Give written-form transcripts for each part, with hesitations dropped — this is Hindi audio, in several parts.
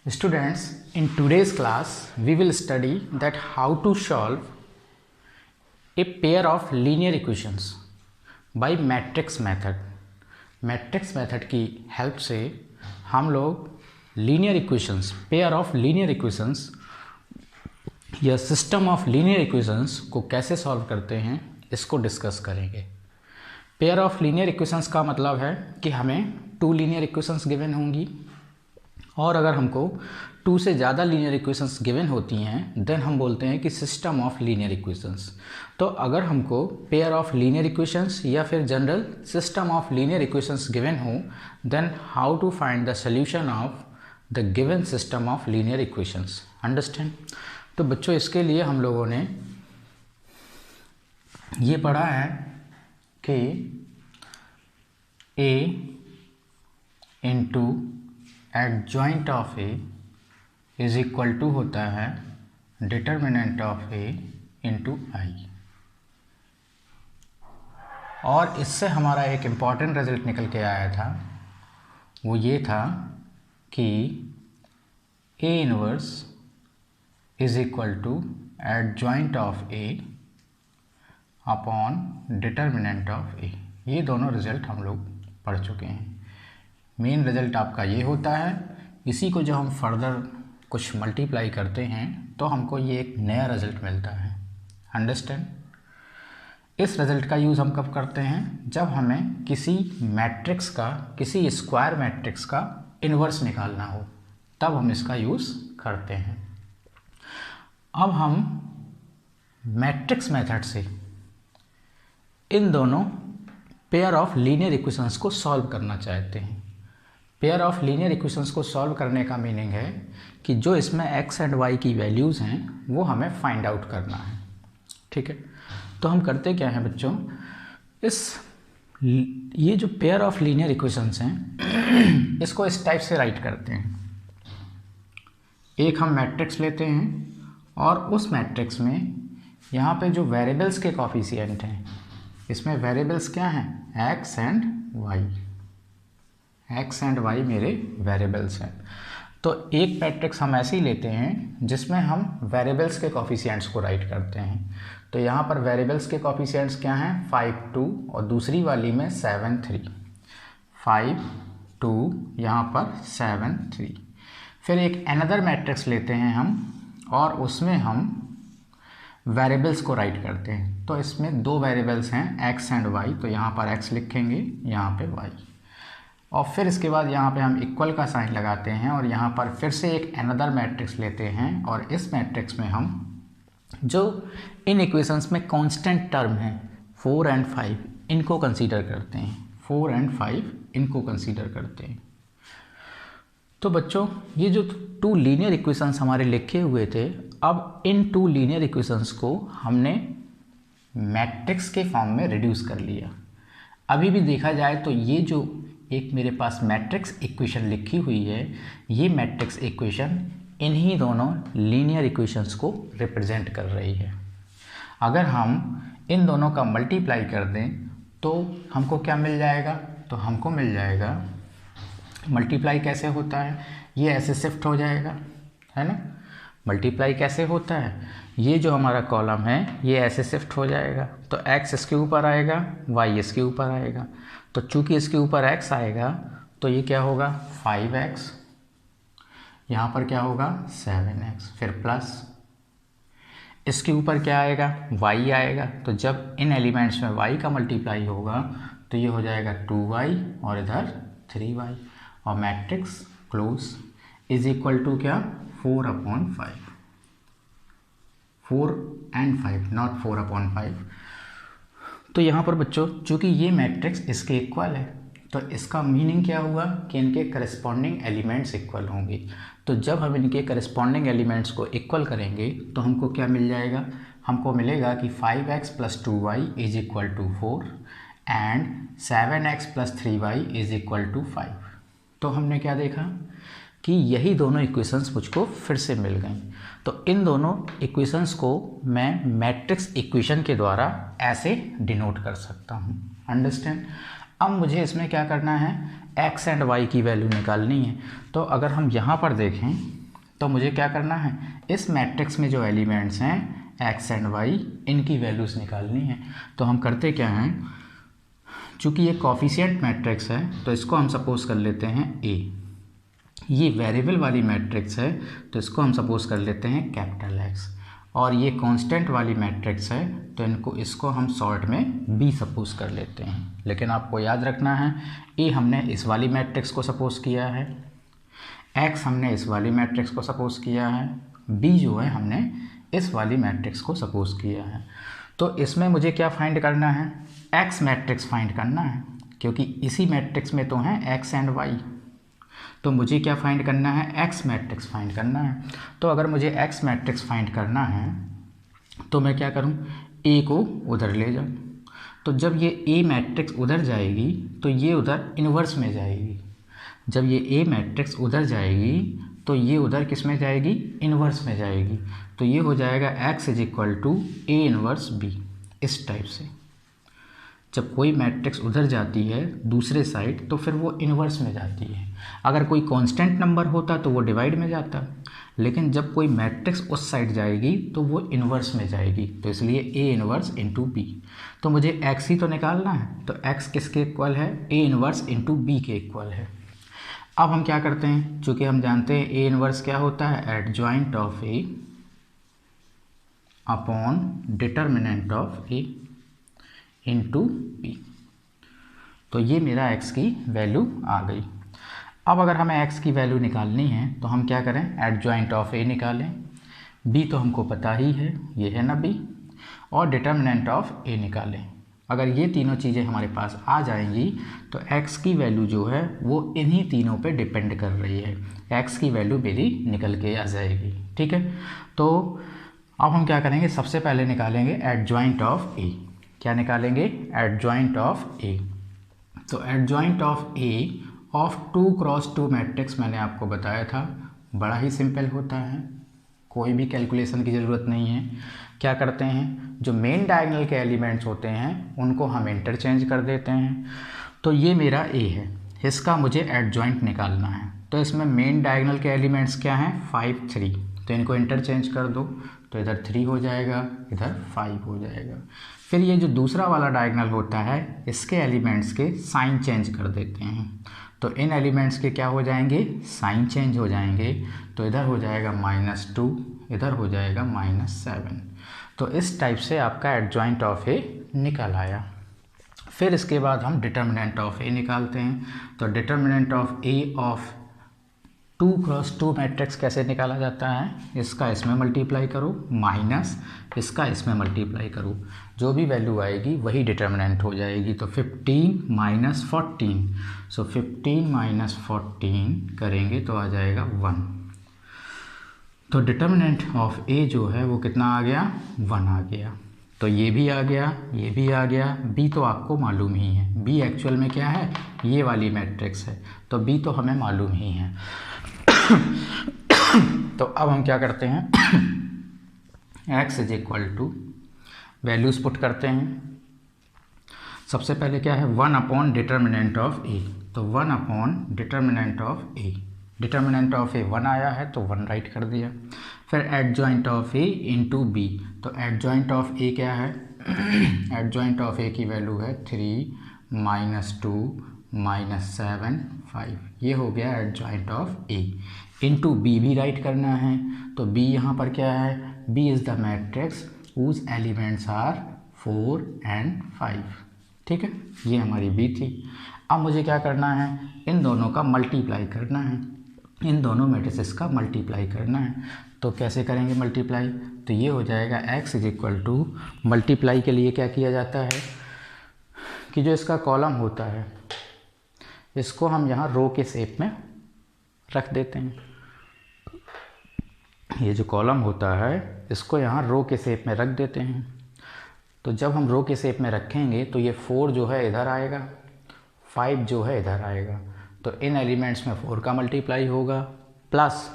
Students, in today's class, we will study that how to solve a pair of linear equations by matrix method. Matrix method की हेल्प से हम लोग linear equations, pair of linear equations या सिस्टम ऑफ लीनियर इक्वेशंस को कैसे सॉल्व करते हैं इसको डिस्कस करेंगे। पेयर ऑफ लीनियर इक्वेशंस का मतलब है कि हमें टू लीनियर इक्वेशंस गिवन होंगी और अगर हमको टू से ज़्यादा लीनियर इक्वेशंस गिवन होती हैं देन हम बोलते हैं कि सिस्टम ऑफ लीनियर इक्वेशंस। तो अगर हमको पेयर ऑफ लीनियर इक्वेशंस या फिर general system of linear equations given हो then how to find the solution of the given system of linear equations. Understand? तो बच्चों इसके लिए हम लोगों ने ये पढ़ा है कि a into adjoint of A is equal to होता है determinant of A into I. और इससे हमारा एक इम्पॉर्टेंट रिजल्ट निकल के आया था, वो ये था कि A inverse is equal to adjoint of A upon determinant of A. ये दोनों रिजल्ट हम लोग पढ़ चुके हैं। मेन रिजल्ट आपका ये होता है, इसी को जब हम फर्दर कुछ मल्टीप्लाई करते हैं तो हमको ये एक नया रिजल्ट मिलता है। अंडरस्टैंड? इस रिजल्ट का यूज़ हम कब करते हैं? जब हमें किसी मैट्रिक्स का, किसी स्क्वायर मैट्रिक्स का इन्वर्स निकालना हो, तब हम इसका यूज़ करते हैं। अब हम मैट्रिक्स मेथड से इन दोनों पेयर ऑफ लीनियर इक्वेशंस को सॉल्व करना चाहते हैं। पेयर ऑफ लीनियर इक्वेशंस को सॉल्व करने का मीनिंग है कि जो इसमें x एंड y की वैल्यूज़ हैं वो हमें फाइंड आउट करना है। ठीक है, तो हम करते क्या हैं बच्चों, ये जो पेयर ऑफ लीनियर इक्वेशंस हैं इसको इस टाइप से राइट करते हैं। एक हम मैट्रिक्स लेते हैं और उस मैट्रिक्स में यहाँ पे जो वेरिएबल्स के कोफिशिएंट हैं, इसमें वेरिएबल्स क्या हैं? x and y। x and y मेरे वेरिएबल्स हैं। तो एक मैट्रिक्स हम ऐसे ही लेते हैं जिसमें हम वेरिएबल्स के कोफिशिएंट्स को राइट करते हैं। तो यहाँ पर वेरिएबल्स के कोफिशिएंट्स क्या हैं? 5 2 और दूसरी वाली में 7 3। 5 2 यहाँ पर 7 3। फिर एक अनदर मैट्रिक्स लेते हैं हम और उसमें हम वेरिएबल्स को राइट करते हैं। तो इसमें दो वेरिएबल्स हैं x एंड y, तो यहाँ पर x लिखेंगे, यहाँ पे y। और फिर इसके बाद यहाँ पे हम इक्वल का साइन लगाते हैं और यहाँ पर फिर से एक अनदर मैट्रिक्स लेते हैं और इस मैट्रिक्स में हम जो इन इक्वेशंस में कांस्टेंट टर्म हैं 4 एंड 5 इनको कंसीडर करते हैं। 4 एंड 5 इनको कंसीडर करते हैं। तो बच्चों ये जो टू लीनियर इक्वेशंस हमारे लिखे हुए थे, अब इन टू लीनियर इक्वेशंस को हमने मैट्रिक्स के फॉर्म में रिड्यूस कर लिया। अभी भी देखा जाए तो ये जो एक मेरे पास मैट्रिक्स इक्वेशन लिखी हुई है, ये मैट्रिक्स इक्वेशन इन्हीं दोनों लीनियर इक्वेशंस को रिप्रेजेंट कर रही है। अगर हम इन दोनों का मल्टीप्लाई कर दें तो हमको क्या मिल जाएगा? तो हमको मिल जाएगा, मल्टीप्लाई कैसे होता है, ये ऐसे शिफ्ट हो जाएगा, है ना। मल्टीप्लाई कैसे होता है, ये जो हमारा कॉलम है ये ऐसे शिफ्ट हो जाएगा। तो x इसके ऊपर आएगा, y इसके ऊपर आएगा। तो चूंकि इसके ऊपर x आएगा तो ये क्या होगा? 5x, यहाँ पर क्या होगा? 7x। फिर प्लस इसके ऊपर क्या आएगा? y आएगा। तो जब इन एलिमेंट्स में y का मल्टीप्लाई होगा तो ये हो जाएगा 2y और इधर 3y। और matrix close is equal to क्या? 4/5। 4 एंड 5, नॉट 4/5। तो यहाँ पर बच्चों चूँकि ये मैट्रिक्स इसके इक्वल है तो इसका मीनिंग क्या हुआ कि इनके करस्पॉन्डिंग एलिमेंट्स इक्वल होंगे। तो जब हम इनके करस्पॉन्डिंग एलिमेंट्स को इक्वल करेंगे तो हमको क्या मिल जाएगा? हमको मिलेगा कि 5x + 2y is equal to 4 and 7x + 3y is equal to 5। तो हमने क्या देखा कि यही दोनों इक्वेशंस मुझको फिर से मिल गई। तो इन दोनों इक्वेशंस को मैं मैट्रिक्स इक्वेशन के द्वारा ऐसे डिनोट कर सकता हूँ। अंडरस्टैंड? अब मुझे इसमें क्या करना है? एक्स एंड वाई की वैल्यू निकालनी है। तो अगर हम यहाँ पर देखें तो मुझे क्या करना है, इस मैट्रिक्स में जो एलिमेंट्स हैं एक्स एंड वाई, इनकी वैल्यूज़ निकालनी है। तो हम करते क्या हैं, चूँकि ये कॉफिशिएंट मैट्रिक्स है तो इसको हम सपोज कर लेते हैं ए। ये वेरिएबल वाली मैट्रिक्स है तो इसको हम सपोज कर लेते हैं कैपिटल एक्स। और ये कांस्टेंट वाली मैट्रिक्स है तो इसको हम शॉर्ट में बी सपोज कर लेते हैं। लेकिन आपको याद रखना है, ए हमने इस वाली मैट्रिक्स को सपोज किया है, एक्स हमने इस वाली मैट्रिक्स को सपोज किया है, बी जो है हमने इस वाली मैट्रिक्स को सपोज किया है। तो इसमें मुझे क्या फाइंड करना है, एक्स मैट्रिक्स फाइंड करना है, क्योंकि इसी मैट्रिक्स में तो हैं एक्स एंड वाई। तो मुझे क्या फाइंड करना है, एक्स मैट्रिक्स फाइंड करना है। तो अगर मुझे एक्स मैट्रिक्स फाइंड करना है तो मैं क्या करूं, ए को उधर ले जाऊं। तो जब ये ए मैट्रिक्स उधर जाएगी तो ये उधर इन्वर्स में जाएगी। जब ये ए मैट्रिक्स उधर जाएगी तो ये उधर किस में जाएगी, इन्वर्स में जाएगी। तो ये हो जाएगा x is equal to A inverse B. इस टाइप से जब कोई मैट्रिक्स उधर जाती है दूसरे साइड तो फिर वो इन्वर्स में जाती है। अगर कोई कांस्टेंट नंबर होता तो वो डिवाइड में जाता, लेकिन जब कोई मैट्रिक्स उस साइड जाएगी तो वो इन्वर्स में जाएगी। तो इसलिए ए इन्वर्स इंटू बी। तो मुझे एक्स ही तो निकालना है, तो एक्स किसके इक्वल है, ए इन्वर्स इंटू बी के इक्वल है। अब हम क्या करते हैं, चूँकि हम जानते हैं ए इन्वर्स क्या होता है, adjoint of A upon determinant of A into B. तो ये मेरा x की वैल्यू आ गई। अब अगर हमें x की वैल्यू निकालनी है तो हम क्या करें, एडजॉइंट ऑफ a निकालें, b तो हमको पता ही है, ये है ना b, और डिटर्मिनेंट ऑफ a निकालें। अगर ये तीनों चीज़ें हमारे पास आ जाएंगी तो x की वैल्यू जो है वो इन्हीं तीनों पे डिपेंड कर रही है, x की वैल्यू मेरी निकल के आ जाएगी। ठीक है, तो अब हम क्या करेंगे, सबसे पहले निकालेंगे एडजॉइंट ऑफ a। क्या निकालेंगे, एडजॉइंट ऑफ ए। तो adjoint of A of 2 cross 2 matrix मैंने आपको बताया था, बड़ा ही सिंपल होता है, कोई भी कैलकुलेशन की ज़रूरत नहीं है। क्या करते हैं, जो मेन डायगोनल के एलिमेंट्स होते हैं उनको हम इंटरचेंज कर देते हैं। तो ये मेरा ए है, इसका मुझे एडजॉइंट निकालना है। तो इसमें मेन डायगोनल के एलिमेंट्स क्या हैं, 5 3, तो इनको इंटरचेंज कर दो, तो इधर 3 हो जाएगा, इधर 5 हो जाएगा। फिर ये जो दूसरा वाला डायगोनल होता है इसके एलिमेंट्स के साइन चेंज कर देते हैं, तो इन एलिमेंट्स के क्या हो जाएंगे, साइन चेंज हो जाएंगे। तो इधर हो जाएगा -2, इधर हो जाएगा -7। तो इस टाइप से आपका एडजॉइंट ऑफ ए निकल आया। फिर इसके बाद हम डिटर्मिनेंट ऑफ ए निकालते हैं। तो determinant of A of 2 cross 2 matrix कैसे निकाला जाता है, इसका इसमें मल्टीप्लाई करो माइनस इसका इसमें मल्टीप्लाई करो, जो भी वैल्यू आएगी वही डिटर्मिनेंट हो जाएगी। तो 15 - 14, सो 15 - 14 करेंगे तो आ जाएगा 1। तो डिटर्मिनेंट ऑफ ए जो है वो कितना आ गया, 1 आ गया। तो ये भी आ गया, ये भी आ गया। बी तो आपको मालूम ही है, बी एक्चुअल में क्या है, ये वाली मैट्रिक्स है, तो बी तो हमें मालूम ही है। तो अब हम क्या करते हैं, x is equal two values put करते हैं। सबसे पहले क्या है, 1 अपॉन डिटर्मिनेंट ऑफ ए। तो 1 upon determinant of A, determinant of A 1 आया है तो 1 राइट कर दिया। फिर adjoint of A into B. तो एडजॉइंट ऑफ ए क्या है, एडजॉइंट ऑफ ए की वैल्यू है 3 - 2 - 7 5, ये हो गया adjoint of A. Into B भी राइट करना है, तो बी यहाँ पर क्या है, B is the matrix whose elements are 4 and 5। ठीक है, ये हमारी बी थी। अब मुझे क्या करना है, इन दोनों का मल्टीप्लाई करना है, इन दोनों मैट्रिसेस का मल्टीप्लाई करना है। तो कैसे करेंगे मल्टीप्लाई, तो ये हो जाएगा x is equal to, multiply के लिए क्या किया जाता है कि जो इसका कॉलम होता है इसको हम यहाँ रो के शेप में रख देते हैं। ये जो कॉलम होता है इसको यहाँ रो के शेप में रख देते हैं। तो जब हम रो के शेप में रखेंगे तो ये 4 जो है इधर आएगा, 5 जो है इधर आएगा। तो इन एलिमेंट्स में 4 का मल्टीप्लाई होगा प्लस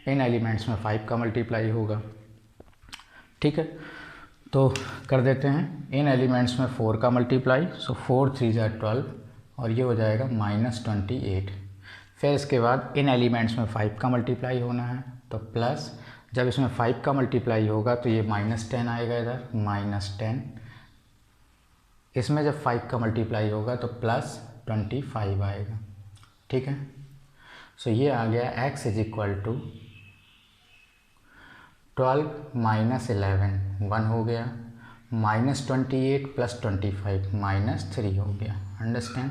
इन एलिमेंट्स में 5 का मल्टीप्लाई होगा। ठीक है, तो कर देते हैं इन एलिमेंट्स में 4 का मल्टीप्लाई, सो 4 3 = 12 और ये हो जाएगा -28। फिर इसके बाद इन एलिमेंट्स में 5 का मल्टीप्लाई होना है, तो प्लस, जब इसमें 5 का मल्टीप्लाई होगा तो ये -10 आएगा इधर, -10। इसमें जब 5 का मल्टीप्लाई होगा तो +25 आएगा। ठीक है, सो ये आ गया x = 12 - 11 1 हो गया, -28 + 25 -3 हो गया। अंडरस्टैंड?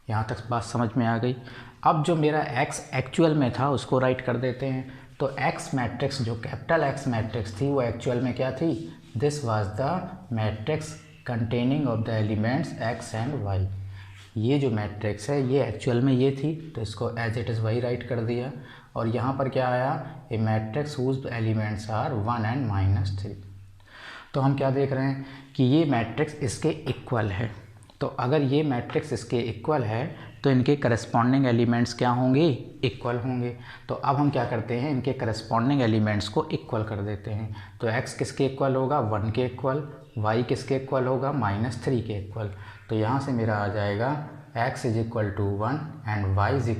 यहाँ तक बात समझ में आ गई। अब जो मेरा x एक्चुअल में था उसको राइट कर देते हैं। तो x मैट्रिक्स, जो कैपिटल X मैट्रिक्स थी, वो एक्चुअल में क्या थी? This was the matrix containing of the elements x and y। ये जो मैट्रिक्स है ये एक्चुअल में ये थी, तो इसको एज इट इज़ वही राइट कर दिया। और यहाँ पर क्या आया? A matrix whose elements are 1 and -3। तो हम क्या देख रहे हैं कि ये मैट्रिक्स इसके इक्वल है। तो अगर ये मैट्रिक्स इसके इक्वल है तो इनके करस्पॉन्डिंग एलिमेंट्स क्या होंगे? इक्वल होंगे। तो अब हम क्या करते हैं, इनके करस्पॉन्डिंग एलिमेंट्स को इक्वल कर देते हैं। तो x किसके इक्वल होगा? 1 के इक्वल। y किसके इक्वल होगा? -3 के इक्वल। तो यहाँ से मेरा आ जाएगा x = 1 एंड y =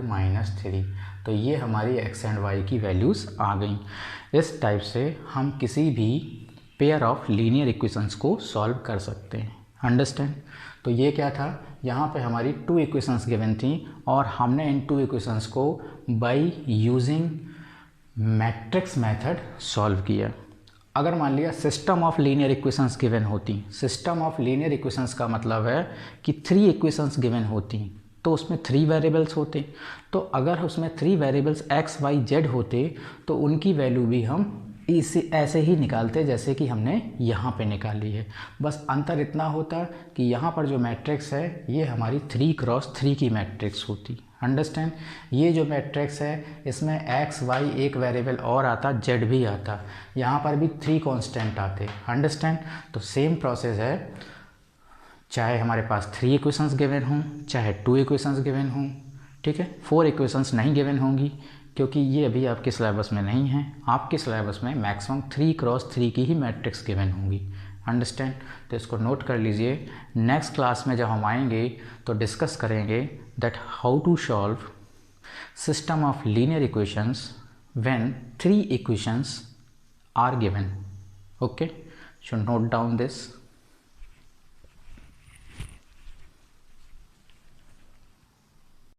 -3। तो ये हमारी x एंड y की वैल्यूज़ आ गई। इस टाइप से हम किसी भी पेयर ऑफ लीनियर इक्वेशंस को सॉल्व कर सकते हैं। अंडरस्टैंड? तो ये क्या था, यहाँ पे हमारी 2 इक्वेशंस गिवन थी और हमने इन 2 इक्वेशंस को by using matrix method solve किया। अगर मान लिया system of linear equations given होती, सिस्टम ऑफ लीनियर इक्वेशंस का मतलब है कि 3 इक्वेशंस गिवन होती तो उसमें 3 वेरिएबल्स होते। तो अगर उसमें 3 वेरिएबल्स x, y, z होते तो उनकी वैल्यू भी हम इसे ऐसे ही निकालते जैसे कि हमने यहाँ पे निकाली है। बस अंतर इतना होता कि यहाँ पर जो मैट्रिक्स है ये हमारी 3x3 की मैट्रिक्स होती। अंडरस्टैंड? ये जो मैट्रिक्स है इसमें x, y एक वेरिएबल और आता, z भी आता, यहाँ पर भी 3 कांस्टेंट आते। अंडरस्टैंड? तो सेम प्रोसेस है, चाहे हमारे पास 3 इक्वेशंस गिवन हों, चाहे 2 इक्वेशंस गिवन हों। ठीक है, 4 इक्वेशंस नहीं गिवन होंगी क्योंकि ये अभी आपके सिलेबस में नहीं है। आपके सिलेबस में मैक्सिमम 3x3 की ही मैट्रिक्स गिवन होंगी। अंडरस्टैंड? तो इसको नोट कर लीजिए। नेक्स्ट क्लास में जब हम आएंगे तो डिस्कस करेंगे that how to solve system of linear equations when 3 equations are given. Okay, so note down this.